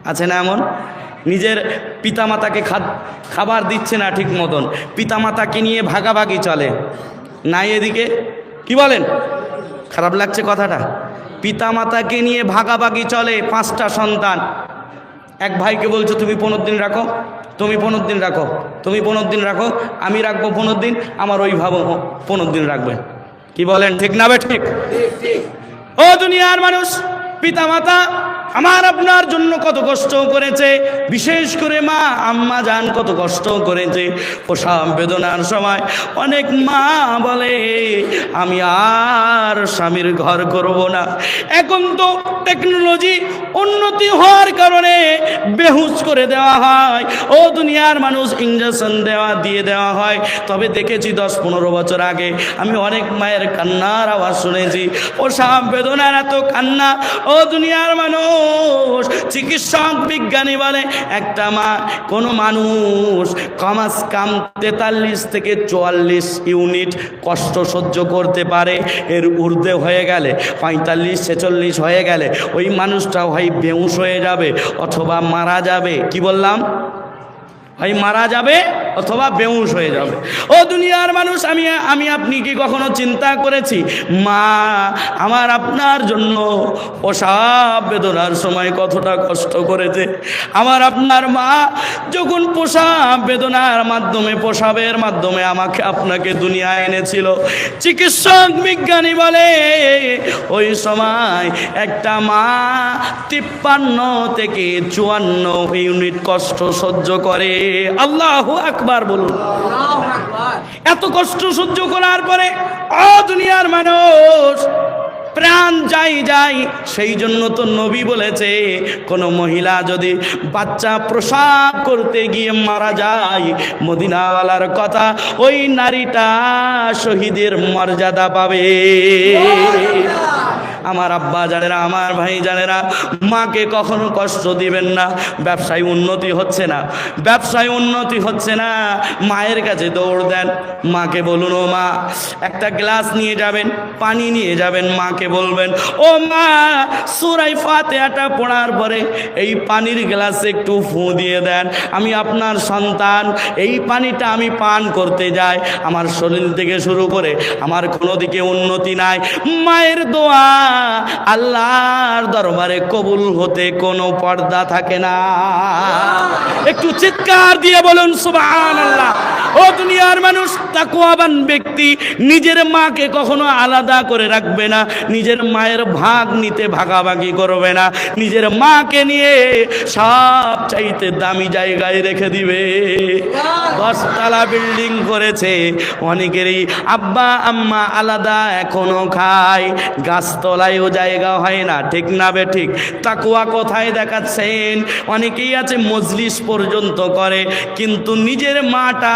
আছে না এমন? নিজের পিতামাতাকে খাবার দিচ্ছে না ঠিক মতন, পিতামাতাকে নিয়ে ভাগাভাগি চলে নাই? এদিকে কি বলেন? খারাপ লাগছে কথাটা? পিতামাতাকে নিয়ে ভাগাভাগি চলে, 5টা সন্তান। এক ভাইকে বলছো তুমি 15 দিন রাখো, তুমি 15 দিন রাখো, তুমি 15 দিন রাখো, আমি রাখবো 15 দিন, আমার ওই ভাবো 15 দিন রাখবেন। কি বলেন, ঠিক না বে ঠিক? ও দুনিয়ার মানুষ, পিতামাতা আমার আপনার জন্য কত কষ্ট করেছে, বিশেষ করে মা আম্মা জান কত কষ্ট করেছে প্রসব বেদনার সময়। অনেক মা বলে আমি আর স্বামীর ঘর করব না। এখন তো টেকনোলজি উন্নতি হওয়ার কারণে বেহুশ করে দেওয়া হয়। ও দুনিয়ার মানুষ, ইঞ্জেকশন দিয়ে দেওয়া হয়। তবে দেখেছি 10-15 বছর আগে আমি অনেক মায়ের কান্নার আওয়াজ শুনেছি, প্রসব বেদনার এত কান্না। ও দুনিয়ার মানুষ, চিকিৎসক বিজ্ঞানী বলে একটা মা, কোনো মানুষ কমাস কাম 43 থেকে 44 ইউনিট কষ্ট সহ্য করতে পারে। এর ঊর্ধ্বে হয়ে গেলে 45-46 হয়ে গেলে ওই মানুষটা হয় বেহুশ হয়ে যাবে অথবা মারা যাবে। কি বললাম? হয় মারা যাবে অথবা বেহুশ হয়ে যাবে। ও দুনিয়ার মানুষ, আমি আপনি কি কখনো চিন্তা করেছি মা আমার আপনার জন্য প্রসব বেদনার সময় কতটা কষ্ট করেছে? আমার আপনার মা যখন প্রসব বেদনার মাধ্যমে, প্রসবের মাধ্যমে আমাকে আপনাকে দুনিয়ায় এনেছিল, চিকিৎসক বিজ্ঞানী বলে ওই সময় একটা মা 53 থেকে 54 ইউনিট কষ্ট সহ্য করে। আল্লাহু আকবার বলুন। এত কষ্ট সহ্য করার পরে ও দুনিয়ার মানুষ, প্রাণ যাই। সেই জন্য তো নবী বলেছে কোন মহিলা যদি বাচ্চা প্রসব করতে গিয়ে মারা যায়, মদিনাওয়ালার কথা, ওই নারীটা শহীদের মর্যাদা পাবে। আমার আব্বা জানেরা, আমার ভাই জানেরা, মাকে কখনো কষ্ট দিবেন না। ব্যবসায় উন্নতি হচ্ছে না, ব্যবসায় উন্নতি হচ্ছে না, মায়ের কাছে দৌড় দেন। মাকে বলুন, ও মা একটা গ্লাস নিয়ে যাবেন, পানি নিয়ে যাবেন, মাকে বলবেন ও মা সূরা ফাতিহাটা পড়ার পরে এই পানির গ্লাসে একটু ফু দিয়ে দেন, আমি আপনার সন্তান, এই পানিটা আমি পান করতে যাই, আমার শরীর থেকে শুরু করে আমার কোনো দিকে উন্নতি নাই। মায়ের দোয়া আল্লাহর দরবারে কবুল হতে কোনো পর্দা থাকে না। একটু চিৎকার দিয়ে বলুন সুবহানাল্লাহ। ও দুনিয়ার মানুষ, তাকওয়াবান ব্যক্তি নিজের মাকে কখনো আলাদা করে রাখবে না, নিজের মায়ের ভাগ নিতে ভাগাভাগি করবে না, নিজের মাকে নিয়ে সব চাইতে দামি জায়গায় রেখে দিবে। 10 তলা বিল্ডিং করেছে, অনেকেরই আব্বা আম্মা আলাদা এখনো খায়, গাছতলায়ও জায়গা হয় না। ঠিক না বে ঠিক? তাকওয়া কোথায় দেখাচ্ছেন? অনেকেই আছে মজলিস পর্যন্ত করে, কিন্তু নিজের মাটা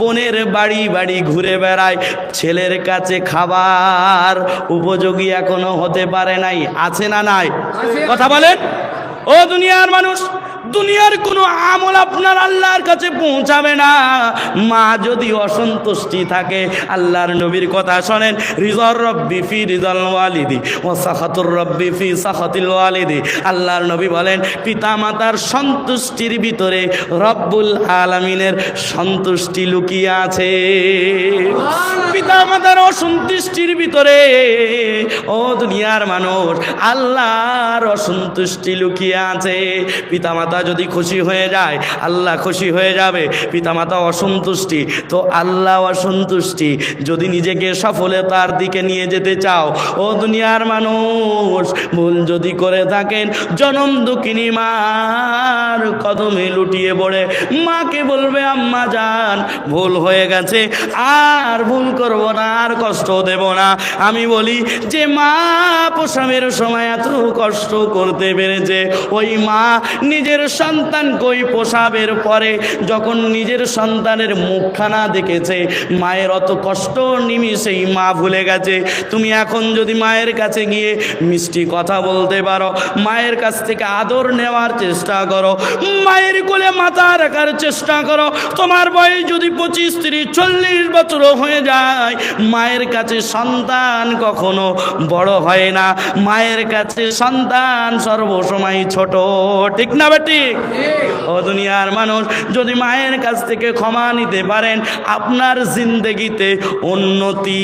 বোনের বাড়ি বাড়ি ঘুরে বেড়ায়, ছেলের কাছে খাবার উপযোগী এখনো হতে পারে নাই। আছে না নাই? কথা বলেন। ও দুনিয়ার মানুষ, দুনিয়ার কোনো আমল আপনার আল্লাহর কাছে পৌঁছাবে না মা যদি অসন্তুষ্টি থাকে। আল্লাহর নবীর কথা শোনেন, রিজার রব্বি ফি রিজাল ওয়ালিদি ওয়া সাখাতুর রব্বি ফি সাখাতিল ওয়ালিদি। আল্লাহর নবী বলেন পিতা মাতার সন্তুষ্টির ভিতরে রব্বুল আলামিনের সন্তুষ্টি লুকিয়ে আছে। পিতা মাতার অসন্তুষ্টির ভিতরে ও দুনিয়ার মানুষ আল্লাহর অসন্তুষ্টি লুকিয়ে আছে। পিতামাতা যদি খুশি হয়ে যায় আল্লাহ খুশি হয়ে যাবে, পিতামাতা অসন্তুষ্টি তো আল্লাহ অসন্তুষ্টি। যদি নিজেকে সফলতার দিকে নিয়ে যেতে চাও ও দুনিয়ার মানুষ, ভুল যদি করে থাকেন জনম দুঃখিনী মার কদমে লুটিয়ে পড়ে মাকে বলবে আম্মা জান ভুল হয়ে গেছে, আর ভুল করব না, আর কষ্ট দেব না। আমি বলি যে মা প্রসবের সময় এত কষ্ট করতে পেরেছে, ওই মা নিজের সন্তানকে ওই প্রসবের পরে যখন নিজের সন্তানের মুখখানা দেখেছে, মায়ের অত কষ্ট নিমিষেই মা ভুলে গেছে। তুমি এখন যদি মায়ের কাছে গিয়ে মিষ্টি কথা বলতে পারো, মায়ের কাছ থেকে আদর নেওয়ার চেষ্টা করো, মায়ের কোলে মাথা রাখার চেষ্টা করো, তোমার বয়স যদি 25, 30, 40 বছর হয়ে যায়, মায়ের কাছে সন্তান কখনো বড় হয় না। মায়ের কাছে সন্তান সর্বসময় ছোট, ঠিক না বেটি? ও দুনিয়ার মানুষ, যদি মায়ের কাছ থেকে ক্ষমা নিতে পারেন আপনার জিন্দেগিতে উন্নতি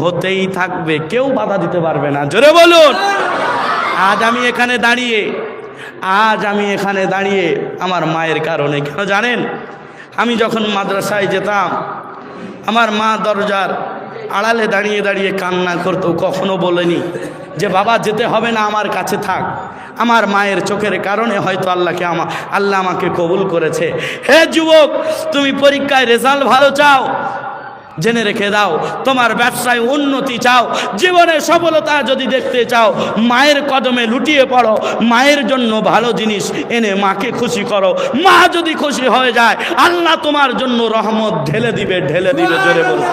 হতেই থাকবে, কেউ বাধা দিতে পারবে না। জোরে বলুন। আজ আমি এখানে দাঁড়িয়ে আমার মায়ের কারণে। কেন জানেন? আমি যখন মাদ্রাসায় যেতাম আমার মা দরজার আড়ালে দাঁড়িয়ে দাঁড়িয়ে কান্না করতো, কখনো বলেনি যে বাবা যেতে হবে না, আমার কাছে থাক। আমার মায়ের চোখের কারণে হয়তো আল্লাহ আমাকে কবুল করেছে। হে যুবক, তুমি পরীক্ষায় রেজাল্ট ভালো চাও, জেনে রেখে দাও, তোমার ব্যবসায় উন্নতি চাও, জীবনে সফলতা যদি দেখতে চাও, মায়ের কদমে লুটিয়ে পড়ো, মায়ের জন্য ভালো জিনিস এনে মাকে খুশি করো। মা যদি খুশি হয়ে যায় আল্লাহ তোমার জন্য রহমত ঢেলে দিবে। জোরে বলো।